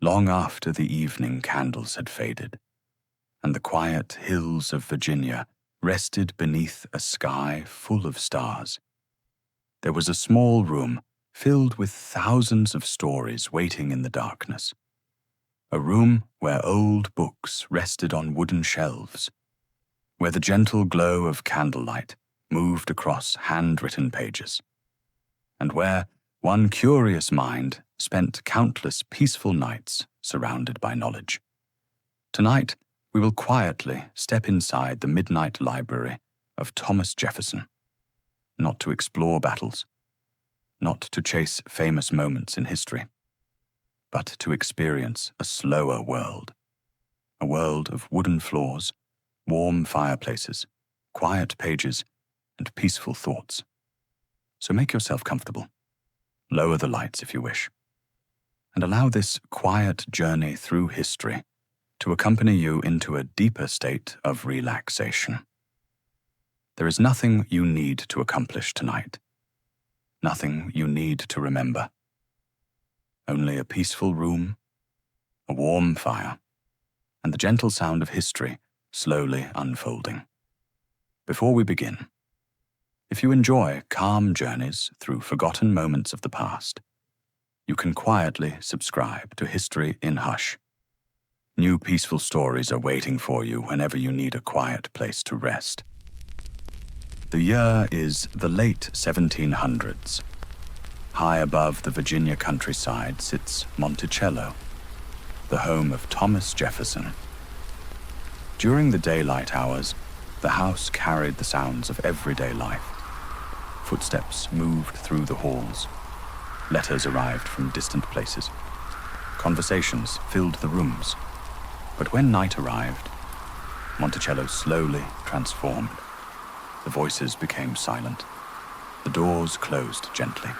long after the evening candles had faded, and the quiet hills of Virginia rested beneath a sky full of stars. There was a small room filled with thousands of stories waiting in the darkness. A room where old books rested on wooden shelves, where the gentle glow of candlelight moved across handwritten pages, and where one curious mind spent countless peaceful nights surrounded by knowledge. Tonight, we will quietly step inside the Midnight Library of Thomas Jefferson, not to explore battles, not to chase famous moments in history, but to experience a slower world, a world of wooden floors, warm fireplaces, quiet pages, and peaceful thoughts. So make yourself comfortable, lower the lights if you wish, and allow this quiet journey through history to accompany you into a deeper state of relaxation. There is nothing you need to accomplish tonight, nothing you need to remember. Only a peaceful room, a warm fire, and the gentle sound of history slowly unfolding. Before we begin, if you enjoy calm journeys through forgotten moments of the past, you can quietly subscribe to History in Hush. New peaceful stories are waiting for you whenever you need a quiet place to rest. The year is the late 1700s. High above the Virginia countryside sits Monticello, the home of Thomas Jefferson. During the daylight hours, the house carried the sounds of everyday life. Footsteps moved through the halls. Letters arrived from distant places. Conversations filled the rooms. But when night arrived, Monticello slowly transformed. The voices became silent. The doors closed gently.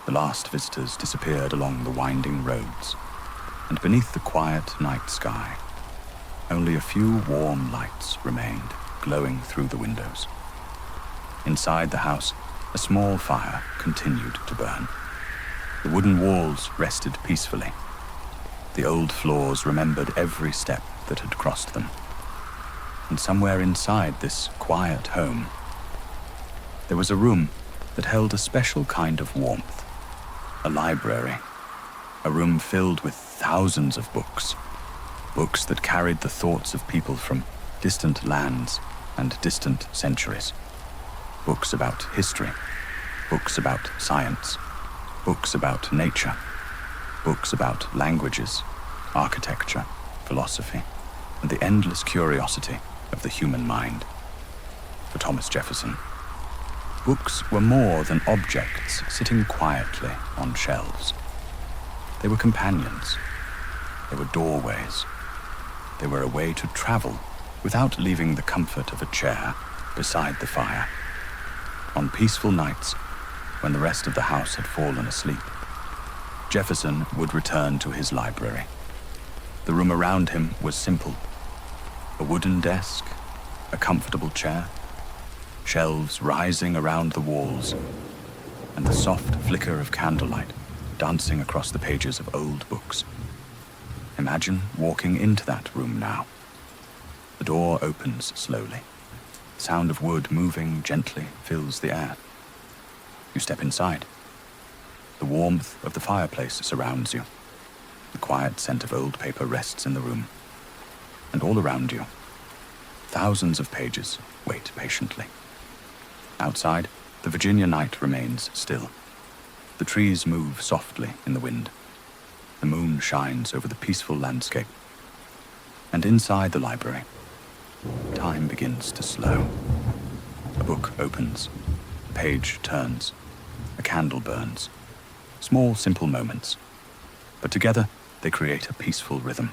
The last visitors disappeared along the winding roads, and beneath the quiet night sky, only a few warm lights remained, glowing through the windows. Inside the house, a small fire continued to burn. The wooden walls rested peacefully. The old floors remembered every step that had crossed them. And somewhere inside this quiet home, there was a room that held a special kind of warmth. A library. A room filled with thousands of books. Books that carried the thoughts of people from distant lands and distant centuries. Books about history. Books about science. Books about nature. Books about languages, architecture, philosophy, and the endless curiosity of the human mind. For Thomas Jefferson, books were more than objects sitting quietly on shelves. They were companions. They were doorways. They were a way to travel without leaving the comfort of a chair beside the fire. On peaceful nights, when the rest of the house had fallen asleep, Jefferson would return to his library. The room around him was simple. A wooden desk, a comfortable chair, shelves rising around the walls, and the soft flicker of candlelight dancing across the pages of old books. Imagine walking into that room now. The door opens slowly. The sound of wood moving gently fills the air. You step inside. The warmth of the fireplace surrounds you. The quiet scent of old paper rests in the room. And all around you, thousands of pages wait patiently. Outside, the Virginia night remains still. The trees move softly in the wind. The moon shines over the peaceful landscape. And inside the library, time begins to slow. A book opens, a page turns, a candle burns. Small, simple moments, but together they create a peaceful rhythm.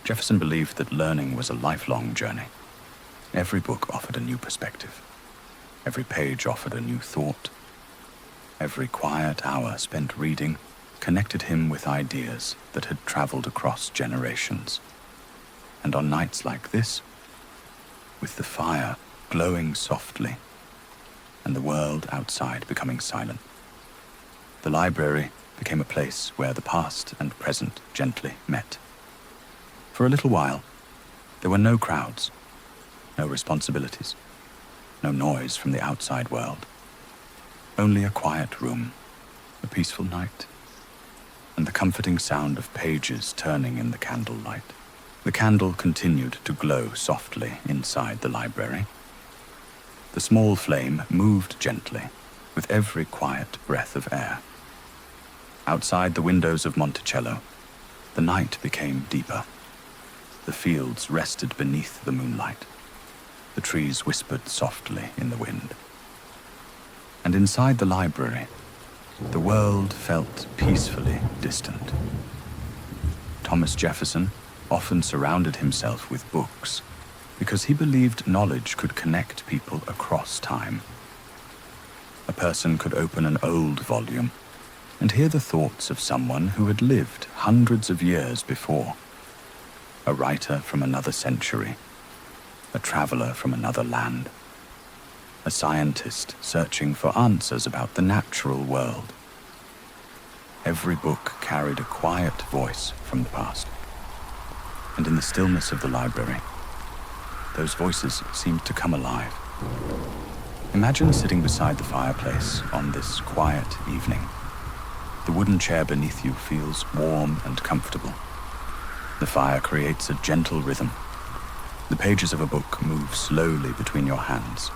Jefferson believed that learning was a lifelong journey. Every book offered a new perspective. Every page offered a new thought. Every quiet hour spent reading connected him with ideas that had traveled across generations. And on nights like this, with the fire glowing softly and the world outside becoming silent, the library became a place where the past and present gently met. For a little while, there were no crowds, no responsibilities, no noise from the outside world. Only a quiet room, a peaceful night, and the comforting sound of pages turning in the candlelight. The candle continued to glow softly inside the library. The small flame moved gently with every quiet breath of air. Outside the windows of Monticello, the night became deeper. The fields rested beneath the moonlight. The trees whispered softly in the wind. And inside the library, the world felt peacefully distant. Thomas Jefferson often surrounded himself with books because he believed knowledge could connect people across time. A person could open an old volume and hear the thoughts of someone who had lived hundreds of years before. A writer from another century, a traveler from another land, a scientist searching for answers about the natural world. Every book carried a quiet voice from the past. And in the stillness of the library, those voices seemed to come alive. Imagine sitting beside the fireplace on this quiet evening. The wooden chair beneath you feels warm and comfortable. The fire creates a gentle rhythm. The pages of a book move slowly between your hands,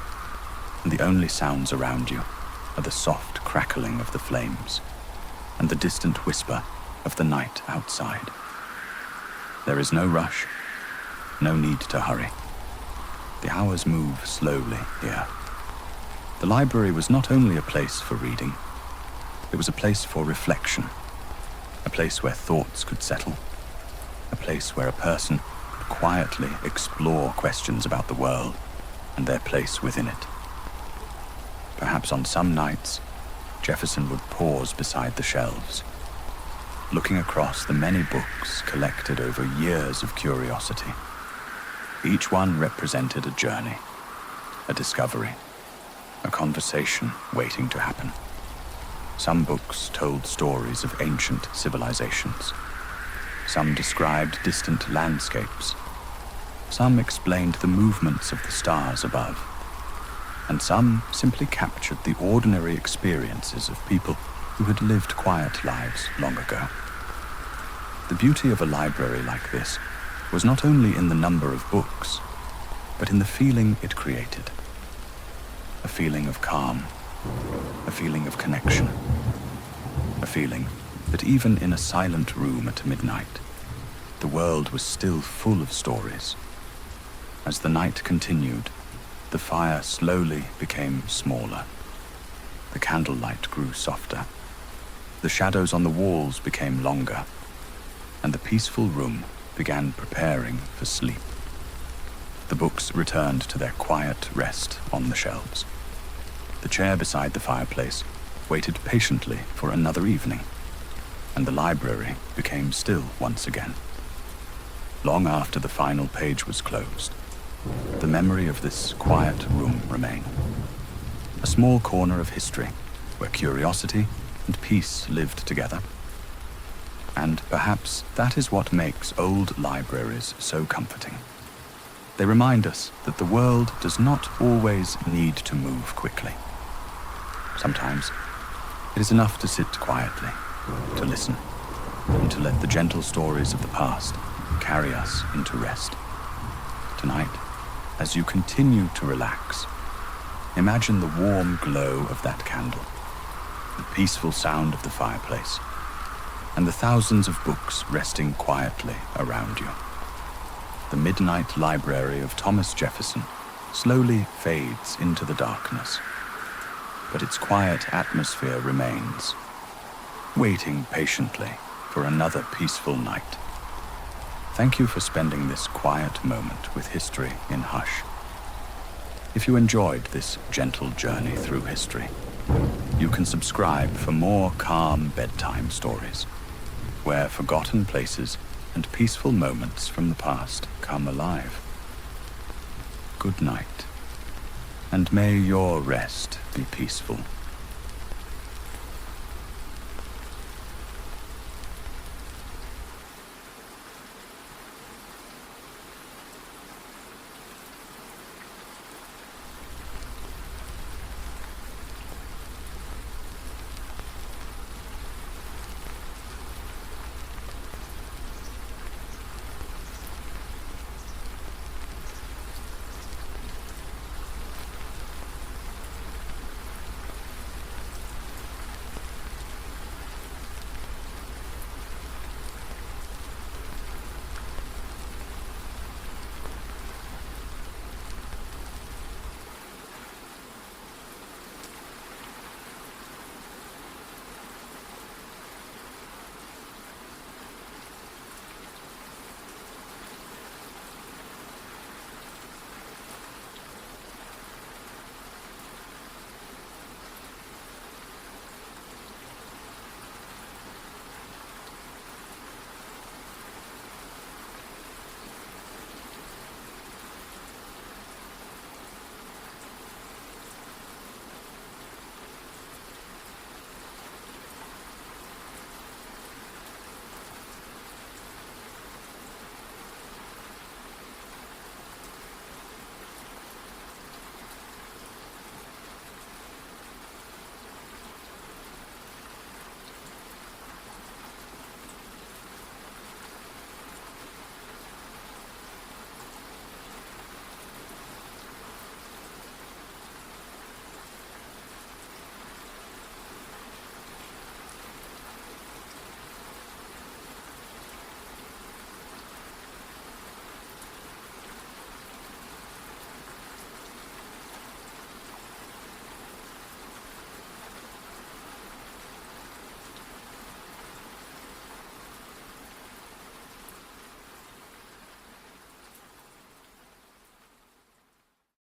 and the only sounds around you are the soft crackling of the flames and the distant whisper of the night outside. There is no rush, no need to hurry. The hours move slowly here. The library was not only a place for reading, it was a place for reflection, a place where thoughts could settle, a place where a person could quietly explore questions about the world and their place within it. Perhaps on some nights, Jefferson would pause beside the shelves, looking across the many books collected over years of curiosity. Each one represented a journey, a discovery, a conversation waiting to happen. Some books told stories of ancient civilizations. Some described distant landscapes. Some explained the movements of the stars above. And some simply captured the ordinary experiences of people who had lived quiet lives long ago. The beauty of a library like this was not only in the number of books, but in the feeling it created. A feeling of calm, a feeling of connection, a feeling that even in a silent room at midnight, the world was still full of stories. As the night continued, the fire slowly became smaller. The candlelight grew softer. The shadows on the walls became longer, and the peaceful room began preparing for sleep. The books returned to their quiet rest on the shelves. The chair beside the fireplace waited patiently for another evening, and the library became still once again. Long after the final page was closed, the memory of this quiet room remained. A small corner of history where curiosity and peace lived together. And perhaps that is what makes old libraries so comforting. They remind us that the world does not always need to move quickly. Sometimes it is enough to sit quietly, to listen, and to let the gentle stories of the past carry us into rest. Tonight, as you continue to relax, imagine the warm glow of that candle, the peaceful sound of the fireplace, and the thousands of books resting quietly around you. The midnight library of Thomas Jefferson slowly fades into the darkness, but its quiet atmosphere remains, waiting patiently for another peaceful night. Thank you for spending this quiet moment with history in hush. If you enjoyed this gentle journey through history, you can subscribe for more calm bedtime stories, where forgotten places and peaceful moments from the past come alive. Good night, and may your rest be peaceful.